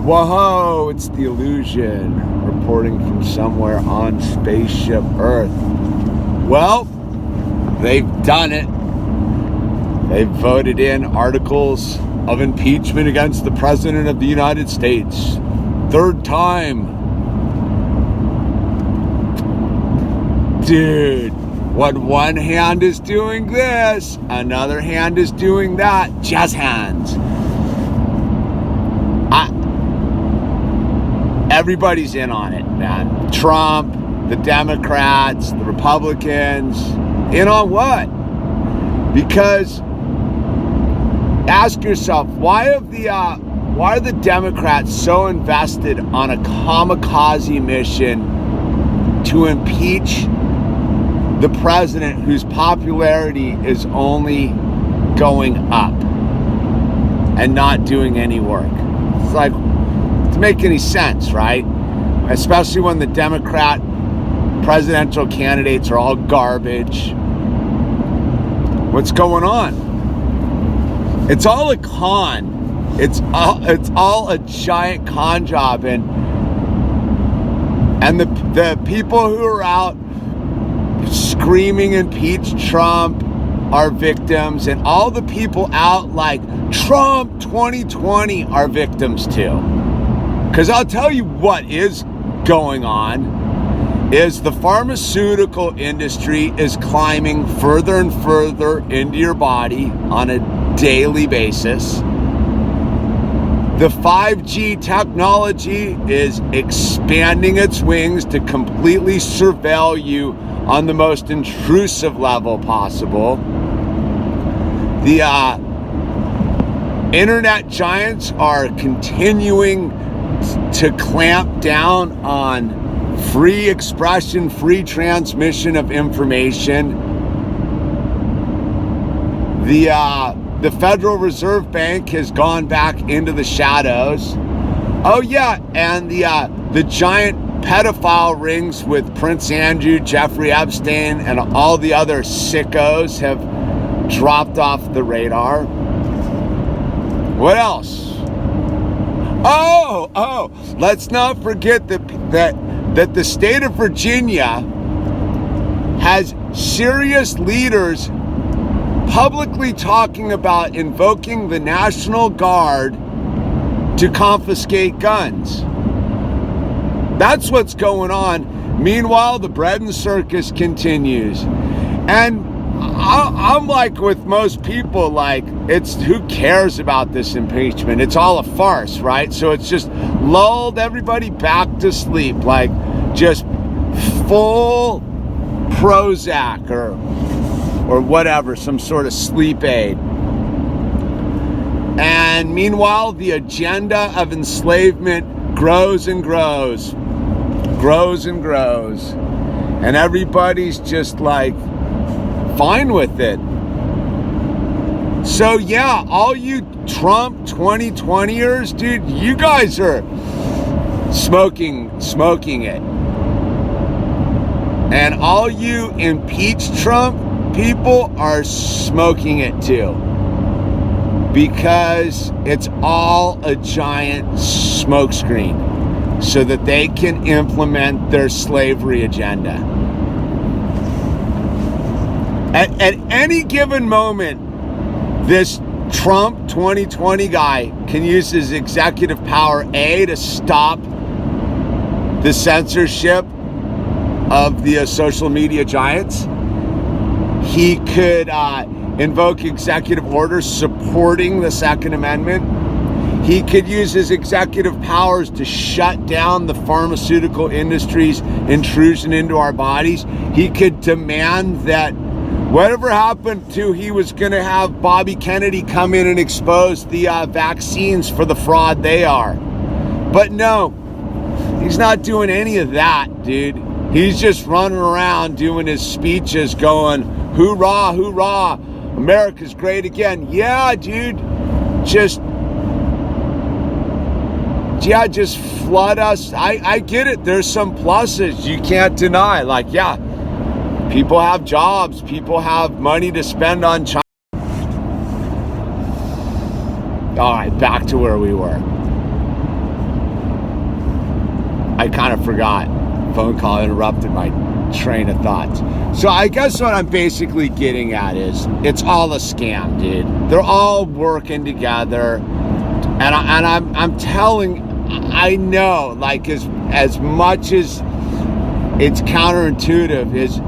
Whoa, it's the Illusion, reporting from somewhere on Spaceship Earth. Well, they've done it. They've voted in articles of impeachment against the President of the United States. Third time. Dude, when one hand is doing this, another hand is doing that. Jazz hands. Everybody's in on it, man. Trump, the Democrats, the Republicans, in on what? Because ask yourself, why are the Democrats so invested on a kamikaze mission to impeach the president whose popularity is only going up and not doing any work? It's like, to make any sense, right? Especially when the Democrat presidential candidates are all garbage. What's going on? It's all a con. It's all a giant con job, and the people who are out screaming impeach Trump are victims, and all the people out like Trump 2020 are victims too. Because I'll tell you what is going on is the pharmaceutical industry is climbing further and further into your body on a daily basis. The 5G technology is expanding its wings to completely surveil you on the most intrusive level possible. The internet giants are continuing to clamp down on free expression, free transmission of information. The Federal Reserve Bank has gone back into the shadows. Oh yeah, and the giant pedophile rings with Prince Andrew, Jeffrey Epstein, and all the other sickos have dropped off the radar. What else? Oh, let's not forget that the state of Virginia has serious leaders publicly talking about invoking the National Guard to confiscate guns. That's what's going on. Meanwhile, the bread and circus continues. And I'm like with most people, like, it's who cares about this impeachment? It's all a farce, right? So it's just lulled everybody back to sleep, like just full Prozac or whatever, some sort of sleep aid. And meanwhile, the agenda of enslavement grows and grows, and everybody's just like fine with it. So yeah, all you Trump 2020ers, dude, you guys are smoking it. And all you impeach Trump people are smoking it too. Because it's all a giant smokescreen so that they can implement their slavery agenda. At any given moment, this Trump 2020 guy can use his executive power, A, to stop the censorship of the social media giants. He could invoke executive orders supporting the Second Amendment. He could use his executive powers to shut down the pharmaceutical industry's intrusion into our bodies. He could demand that whatever happened to, he was going to have Bobby Kennedy come in and expose the vaccines for the fraud they are. But no, he's not doing any of that, dude. He's just running around doing his speeches going, hoorah, hoorah, America's great again. Yeah, dude, just flood us. I get it. There's some pluses you can't deny. Like, yeah, people have jobs. People have money to spend on China. All right, back to where we were. I kind of forgot. Phone call interrupted my train of thoughts. So I guess what I'm basically getting at is it's all a scam, dude. They're all working together, and I'm telling. I know, like, as much as it's counterintuitive, is,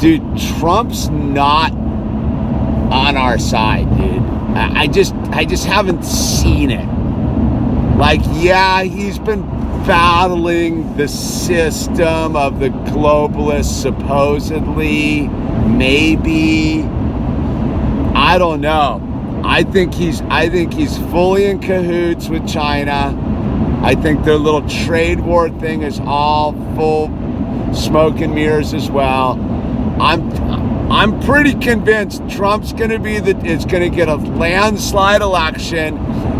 dude, Trump's not on our side, dude. I just haven't seen it. Like, yeah, he's been battling the system of the globalists, supposedly, maybe. I don't know. I think he's fully in cahoots with China. I think their little trade war thing is all full smoke and mirrors as well. I'm pretty convinced Trump's going to get a landslide election,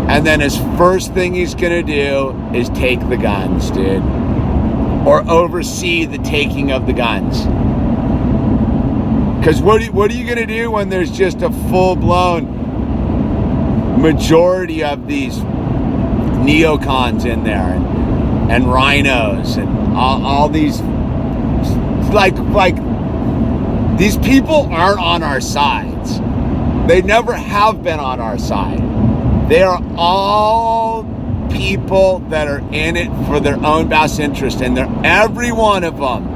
and then his first thing he's going to do is take the guns, dude, or oversee the taking of the guns. Because what are you going to do when there's just a full-blown majority of these neocons in there and rhinos and all these, like these people aren't on our sides. They never have been on our side. They are all people that are in it for their own best interest, and every one of them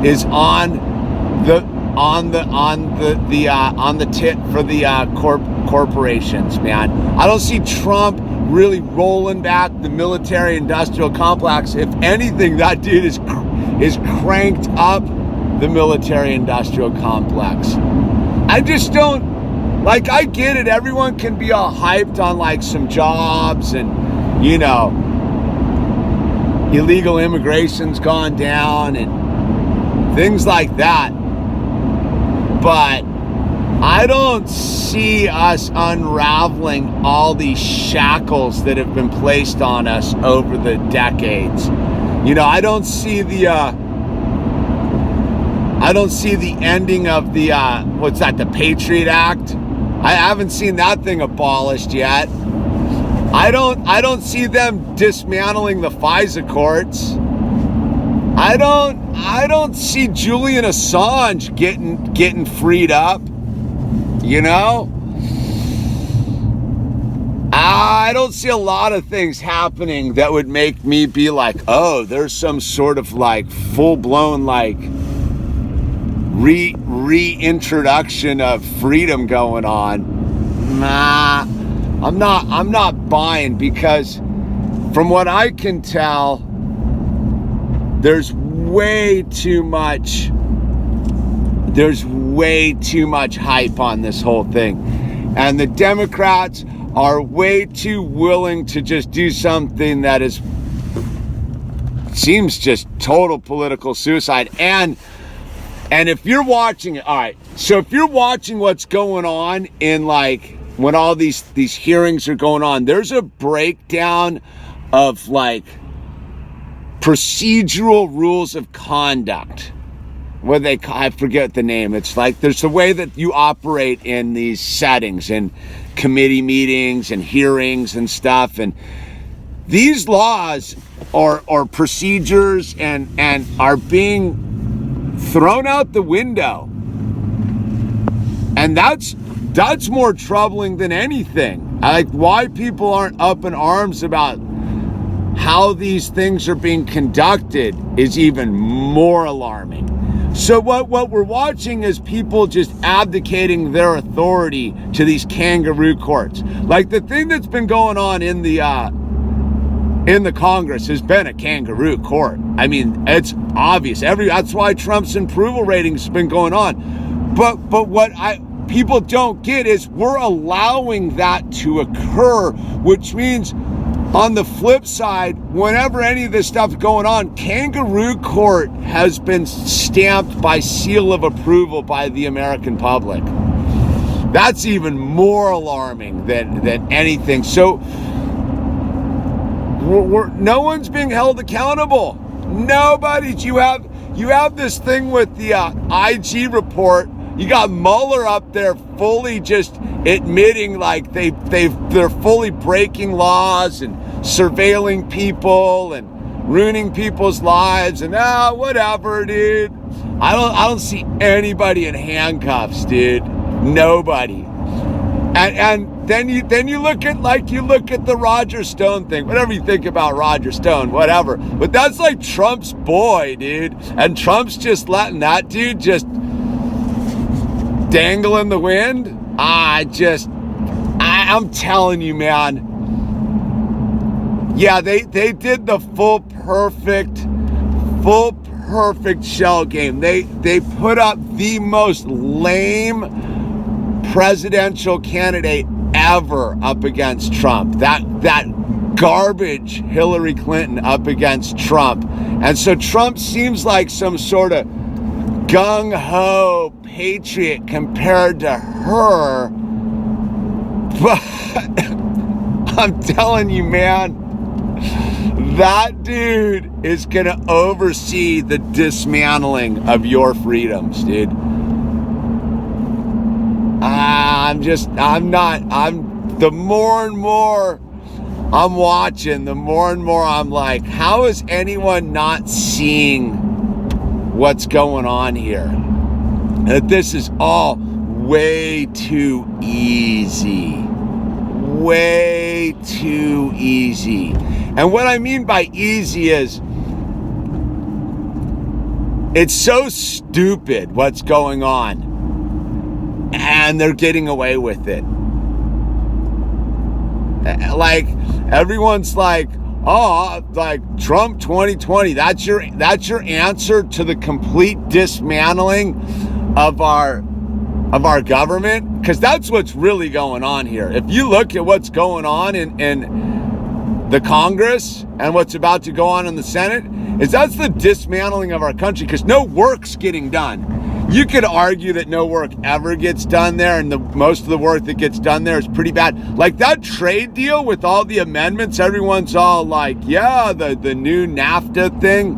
is on the tit for the corporations, man. I don't see Trump really rolling back the military-industrial complex. If anything, that dude is cranked up the military-industrial complex. I just don't, like, I get it. Everyone can be all hyped on, like, some jobs and, you know, illegal immigration's gone down and things like that. But I don't see us unraveling all these shackles that have been placed on us over the decades. You know, I don't see the ending of the the Patriot Act. I haven't seen that thing abolished yet. I don't see them dismantling the FISA courts. I don't see Julian Assange getting freed up. You know? I don't see a lot of things happening that would make me be like, oh, there's some sort of like full-blown like reintroduction of freedom going on. Nah, I'm not buying, because from what I can tell, there's way too much hype on this whole thing. And the Democrats are way too willing to just do something that seems just total political suicide. And if you're watching it, all right, so if you're watching what's going on in, like, when all these hearings are going on, there's a breakdown of, like, procedural rules of conduct. I forget the name. It's like there's the way that you operate in these settings, in committee meetings and hearings and stuff. And these laws or procedures and are being thrown out the window. And that's more troubling than anything. Like, why people aren't up in arms about how these things are being conducted is even more alarming. So what we're watching is people just abdicating their authority to these kangaroo courts. Like, the thing that's been going on in the Congress has been a kangaroo court. I mean, it's obvious. That's why Trump's approval ratings have been going on. But what people don't get is we're allowing that to occur, which means, on the flip side, whenever any of this stuff's going on, kangaroo court has been stamped by seal of approval by the American public. That's even more alarming than anything. So no one's being held accountable. Nobody's. You have this thing with the IG report. You got Mueller up there fully just admitting, like, they're fully breaking laws and surveilling people and ruining people's lives and whatever, dude. I don't see anybody in handcuffs, dude. Nobody. And then you look at the Roger Stone thing. Whatever you think about Roger Stone, whatever. But that's like Trump's boy, dude. And Trump's just letting that dude just dangle in the wind. I'm telling you, man. Yeah, they did the full perfect shell game. They put up the most lame presidential candidate ever up against Trump. That garbage Hillary Clinton up against Trump. And so Trump seems like some sort of gung-ho patriot compared to her. But I'm telling you, man, that dude is gonna oversee the dismantling of your freedoms, dude. The more and more I'm watching, the more and more I'm like, how is anyone not seeing what's going on here? That this is all way too easy. Way too easy. And what I mean by easy is, it's so stupid what's going on. And they're getting away with it. Like, everyone's like, oh, like Trump 2020, that's your answer to the complete dismantling of our government? Because that's what's really going on here. If you look at what's going on in the Congress and what's about to go on in the Senate, that's the dismantling of our country, because no work's getting done. You could argue that no work ever gets done there, and most of the work that gets done there is pretty bad. Like that trade deal with all the amendments, everyone's all like, yeah, the new NAFTA thing.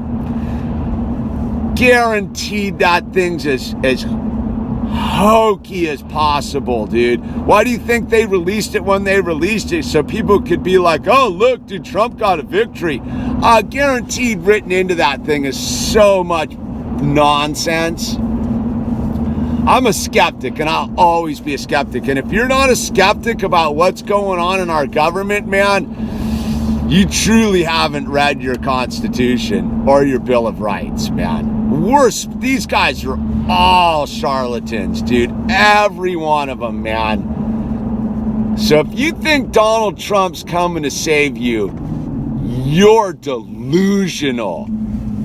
Guaranteed that thing's as hokey as possible, dude. Why do you think they released it when they released it? So people could be like, oh, look, dude, Trump got a victory. Guaranteed written into that thing is so much nonsense. I'm a skeptic, and I'll always be a skeptic. And if you're not a skeptic about what's going on in our government, man, you truly haven't read your Constitution or your Bill of Rights, man. These guys are all charlatans, dude. Every one of them, man. So if you think Donald Trump's coming to save you, you're delusional.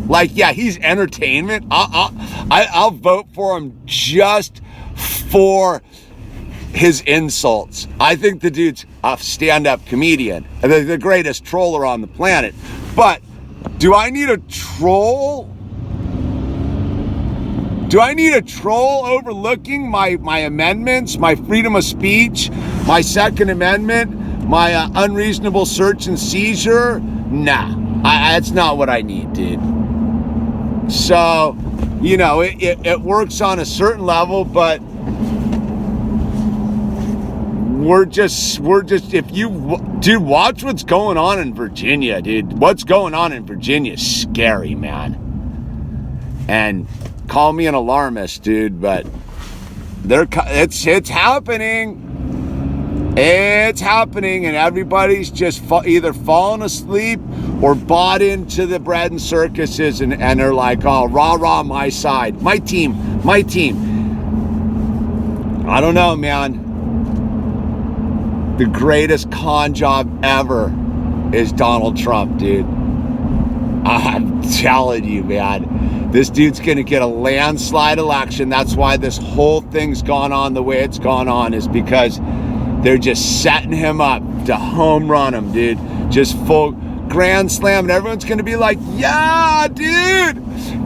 Like, yeah, he's entertainment. I'll vote for him just for his insults. I think the dude's a stand-up comedian, the greatest troller on the planet. But do I need a troll? Do I need a troll overlooking my amendments, my freedom of speech, my Second Amendment, my unreasonable search and seizure? Nah, that's not what I need, dude. So, you know, it works on a certain level, but we're just, if you, dude, watch what's going on in Virginia, dude. What's going on in Virginia is scary, man. And call me an alarmist, dude, but it's happening. It's happening, and everybody's just either falling asleep or bought into the bread and circuses, and they're like, oh, rah, my side, my team. I don't know, man. The greatest con job ever is Donald Trump, dude. I'm telling you, man. This dude's going to get a landslide election. That's why this whole thing's gone on the way it's gone on, is because they're just setting him up to home run him, dude. Just full grand slam, and everyone's gonna be like, yeah, dude.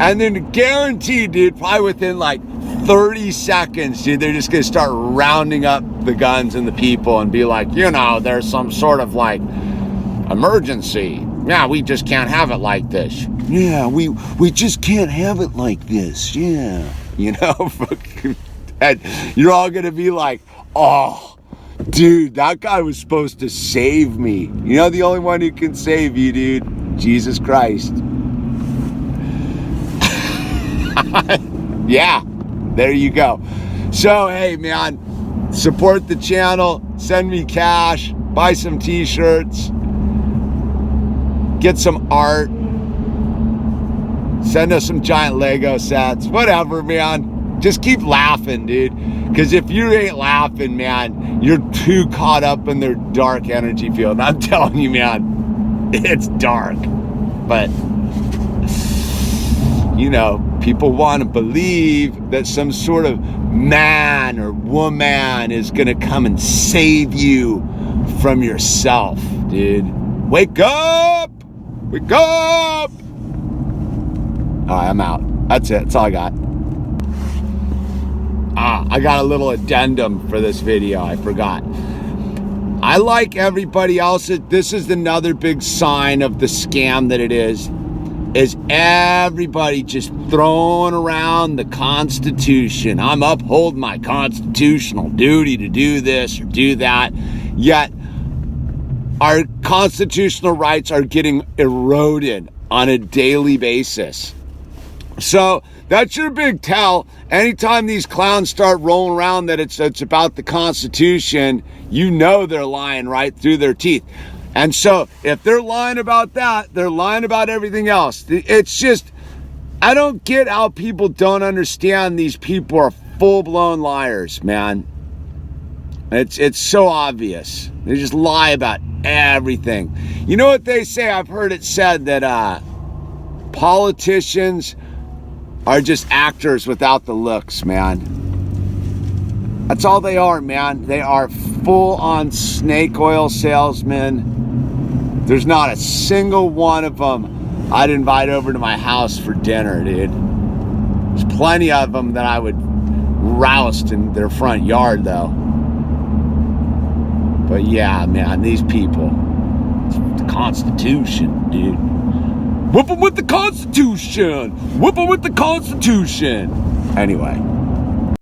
And then guaranteed, dude, probably within like 30 seconds, dude, they're just gonna start rounding up the guns and the people and be like, you know, there's some sort of like emergency. Yeah, we just can't have it like this. Yeah, we just can't have it like this. Yeah. You know, and you're all gonna be like, oh, dude, that guy was supposed to save me. You know, the only one who can save you, dude, Jesus Christ. Yeah, there you go. So, hey, man, support the channel. Send me cash. Buy some t-shirts. Get some art. Send us some giant Lego sets. Whatever, man. Just keep laughing, dude. Because if you ain't laughing, man, you're too caught up in their dark energy field. And I'm telling you, man, it's dark. But, you know, people want to believe that some sort of man or woman is going to come and save you from yourself, dude. Wake up! Wake up! All right, I'm out. That's it. That's all I got. I got a little addendum for this video. I forgot. I like everybody else. This is another big sign of the scam that it is everybody just throwing around the Constitution. I'm upholding my constitutional duty to do this or do that. Yet our constitutional rights are getting eroded on a daily basis. So that's your big tell. Anytime these clowns start rolling around that it's about the Constitution, you know they're lying right through their teeth. And so if they're lying about that, they're lying about everything else. It's just, I don't get how people don't understand these people are full-blown liars, man. It's so obvious. They just lie about everything. You know what they say? I've heard it said that politicians are just actors without the looks, man. That's all they are, man. They are full-on snake oil salesmen. There's not a single one of them I'd invite over to my house for dinner, dude. There's plenty of them that I would roust in their front yard, though. But yeah, man, these people, it's the Constitution, dude. Whoop 'em with the Constitution! Whoop 'em with the Constitution! Anyway.